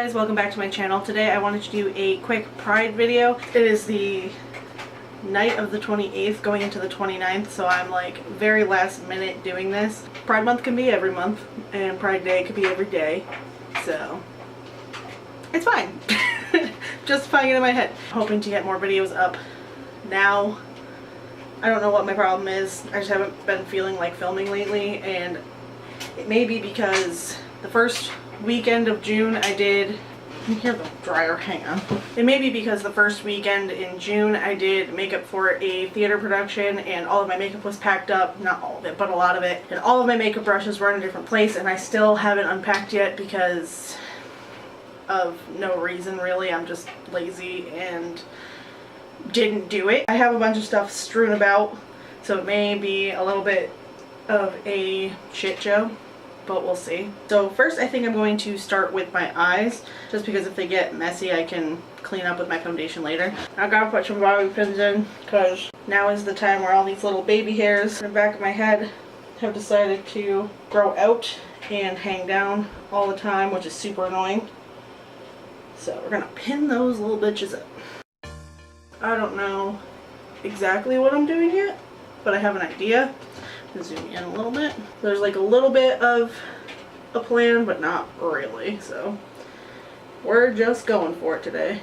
guys, welcome back to my channel. Today I wanted to do a quick Pride video. It is the night of the 28th going into the 29th, so I'm like very last minute doing this. Pride month can be every month and Pride day could be every day, so it's fine. Justifying it in my head. Hoping to get more videos up now. I don't know what my problem is. I just haven't been feeling like filming lately, and it may be because the first weekend of June I did, you hear the dryer, hang on. It may be because the first weekend in June I did makeup for a theater production and all of my makeup was packed up, not all of it, but a lot of it. And all of my makeup brushes were in a different place and I still haven't unpacked yet because of no reason really. I'm just lazy and didn't do it. I have a bunch of stuff strewn about, so it may be a little bit of a shit show, but we'll see. So first I think I'm going to start with my eyes, just because if they get messy I can clean up with my foundation later. I gotta put some bobby pins in because now is the time where all these little baby hairs in the back of my head have decided to grow out and hang down all the time, which is super annoying. So we're gonna pin those little bitches up. I don't know exactly what I'm doing yet, but I have an idea. Zoom in a little bit. There's like a little bit of a plan, but not really, so we're just going for it today.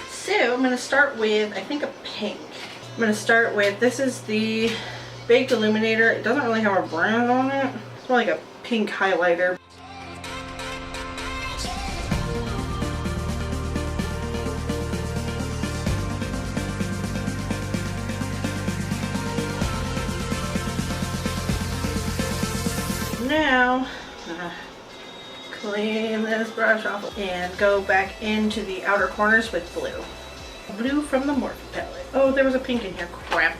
So I'm going to start with, I think, a pink. I'm going to start with, this is the Baked Illuminator. It doesn't really have a brand on it. It's more like a pink highlighter. Now, clean this brush off and go back into the outer corners with blue. Blue from the Morphe palette. Oh, there was a pink in here. Crap.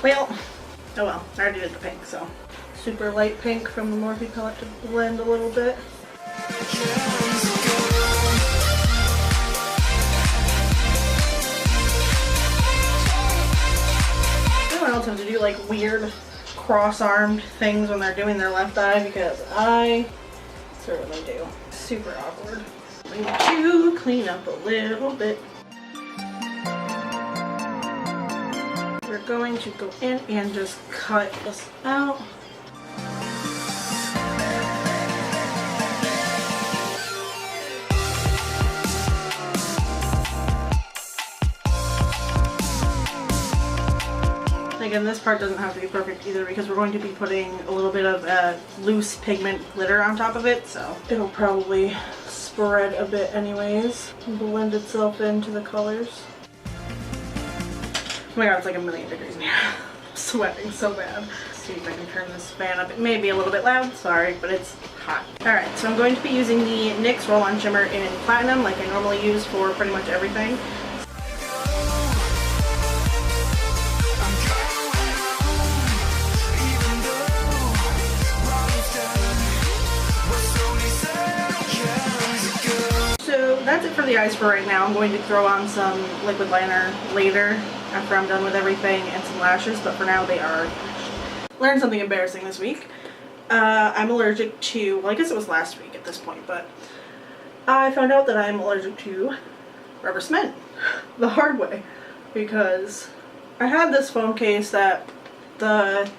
Well, oh well. I already did the pink, so. Super light pink from the Morphe palette to blend a little bit. Everyone else has to do like weird cross-armed things when they're doing their left eye, because I certainly do. Super awkward. I need to clean up a little bit. We're going to go in and just cut this out. Again, this part doesn't have to be perfect either because we're going to be putting a little bit of loose pigment glitter on top of it, so it'll probably spread a bit anyways and blend itself into the colors. Oh my god, it's like a million degrees in here. I'm sweating so bad. Let's see if I can turn this fan up. It may be a little bit loud, sorry, but it's hot. Alright, so I'm going to be using the NYX Roll-On Shimmer in Platinum like I normally use for pretty much everything. That's it for the eyes for right now. I'm going to throw on some liquid liner later after I'm done with everything and some lashes, but for now they are finished. Learned something embarrassing this week. I'm allergic to, well, I guess it was last week at this point, but I found out that I'm allergic to rubber cement the hard way, because I had this phone case that the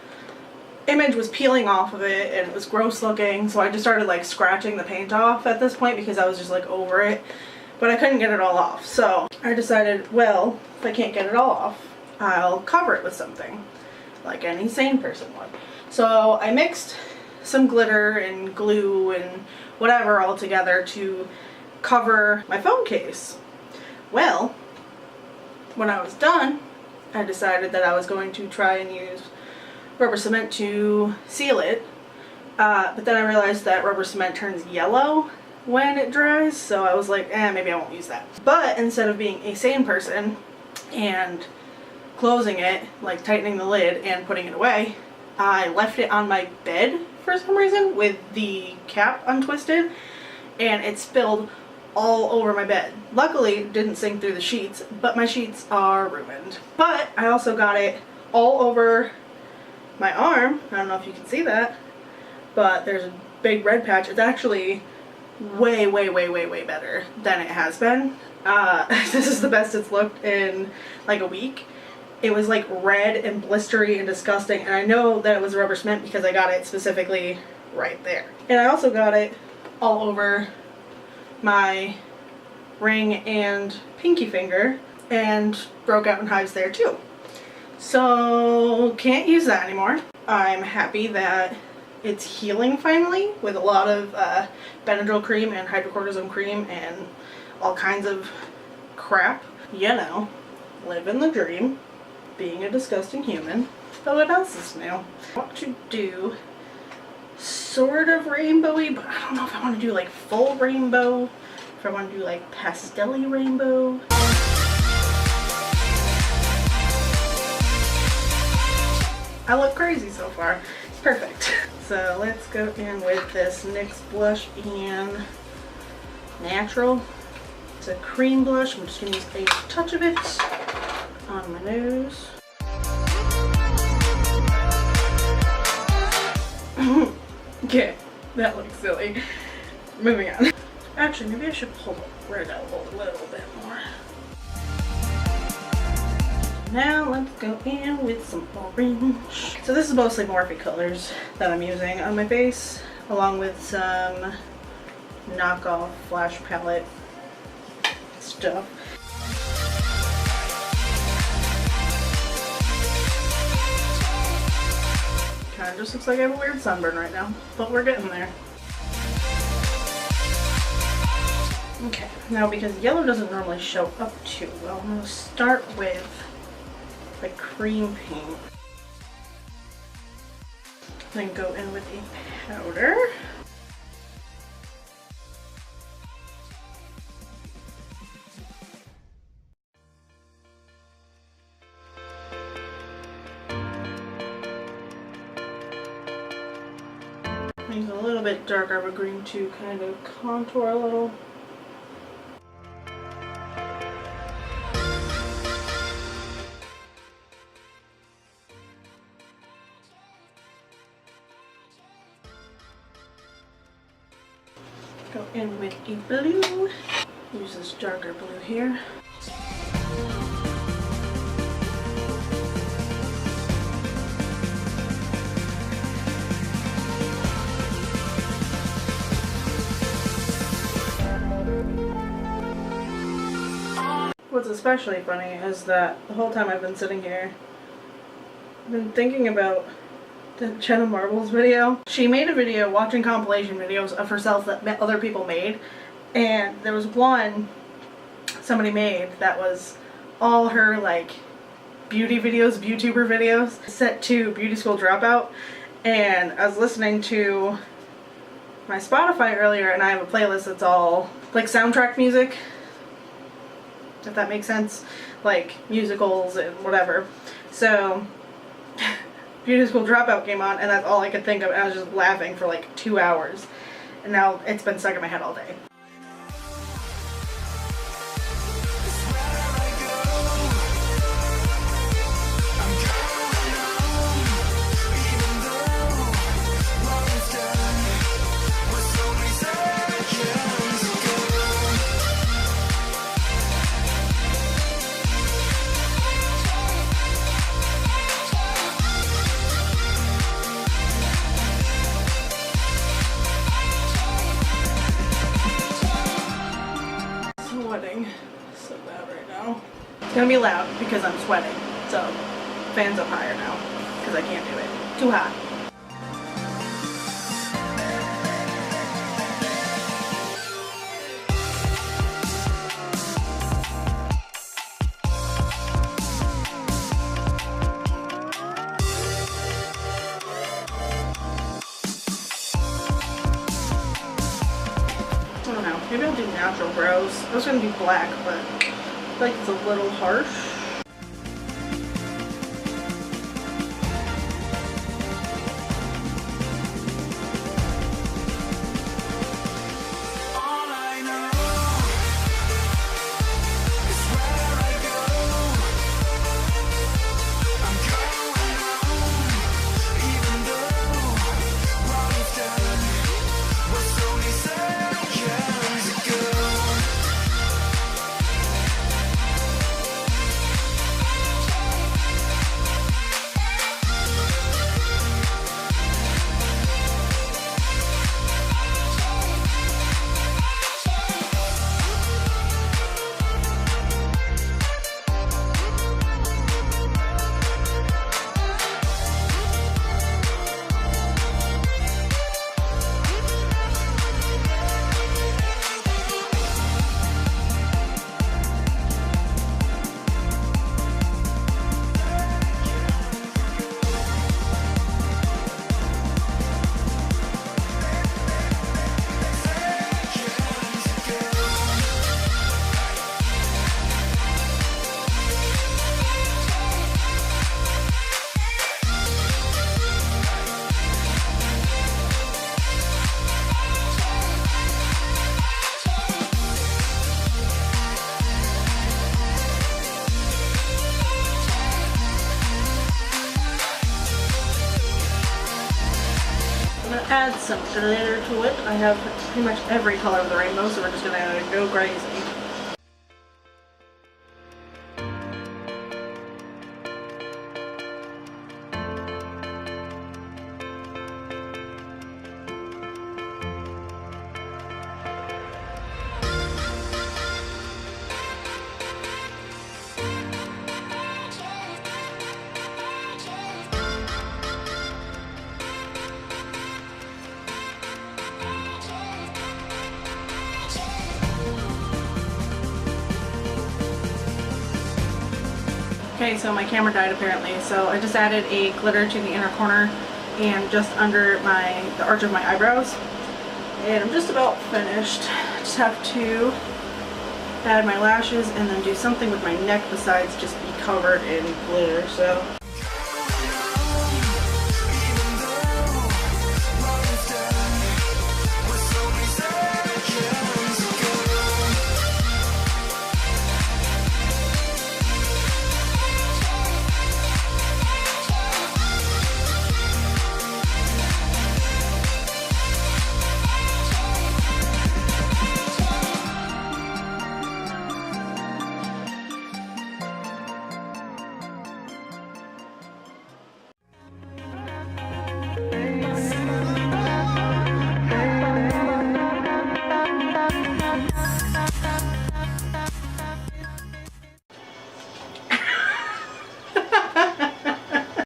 image was peeling off of it and it was gross looking, so I just started like scratching the paint off at this point because I was just like over it, but I couldn't get it all off. So I decided, well, if I can't get it all off, I'll cover it with something like any sane person would. So I mixed some glitter and glue and whatever all together to cover my phone case. Well, when I was done, I decided that I was going to try and use rubber cement to seal it, but then I realized that rubber cement turns yellow when it dries, so I was like, maybe I won't use that. But instead of being a sane person and closing it, like tightening the lid and putting it away, I left it on my bed for some reason with the cap untwisted, and it spilled all over my bed. Luckily, it didn't sink through the sheets, but my sheets are ruined. But I also got it all over my arm. I don't know if you can see that, but there's a big red patch. It's actually way, way, way, way, way better than it has been. This is the best it's looked in like a week. It was like red and blistery and disgusting, and I know that it was rubber cement because I got it specifically right there. And I also got it all over my ring and pinky finger and broke out in hives there too. So can't use that anymore. I'm happy that it's healing finally with a lot of Benadryl cream and hydrocortisone cream and all kinds of crap. You know, living the dream, being a disgusting human. But what else is new? I want to do sort of rainbowy, but I don't know if I want to do like full rainbow, if I want to do like pastel-y rainbow. I look crazy so far. It's perfect. So let's go in with this NYX blush in Natural. It's a cream blush. I'm just going to use a touch of it on my nose. Okay, that looks silly. Moving on. Actually, maybe I should pull the red out a little bit more. Now let's go in with some orange. So this is mostly Morphe colors that I'm using on my face, along with some knockoff Flash palette stuff. Kind of just looks like I have a weird sunburn right now, but we're getting there. Okay, now because yellow doesn't normally show up too well, I'm going to start with the cream paint. Then go in with a powder. Use a little bit darker of a green to kind of contour a little. Go in with a blue. Use this darker blue here. What's especially funny is that the whole time I've been sitting here, I've been thinking about the Jenna Marbles video. She made a video watching compilation videos of herself that other people made, and there was one somebody made that was all her like beauty videos, YouTuber videos, set to Beauty School Dropout. And I was listening to my Spotify earlier, and I have a playlist that's all like soundtrack music, if that makes sense, like musicals and whatever. So Beauty School Dropout came on, and that's all I could think of, and I was just laughing for like 2 hours, and now it's been stuck in my head all day. Sweating so bad right now. It's gonna be loud because I'm sweating, so fans up higher now because I can't do it. Too hot. I don't know, maybe I'll do natural brows. I was gonna do black, but I feel like it's a little harsh. add some glitter to it. I have pretty much every color of the rainbow, so we're just gonna go crazy. Okay, so my camera died apparently, so I just added a glitter to the inner corner and just under the arch of my eyebrows. And I'm just about finished. Just have to add my lashes and then do something with my neck besides just be covered in glitter. So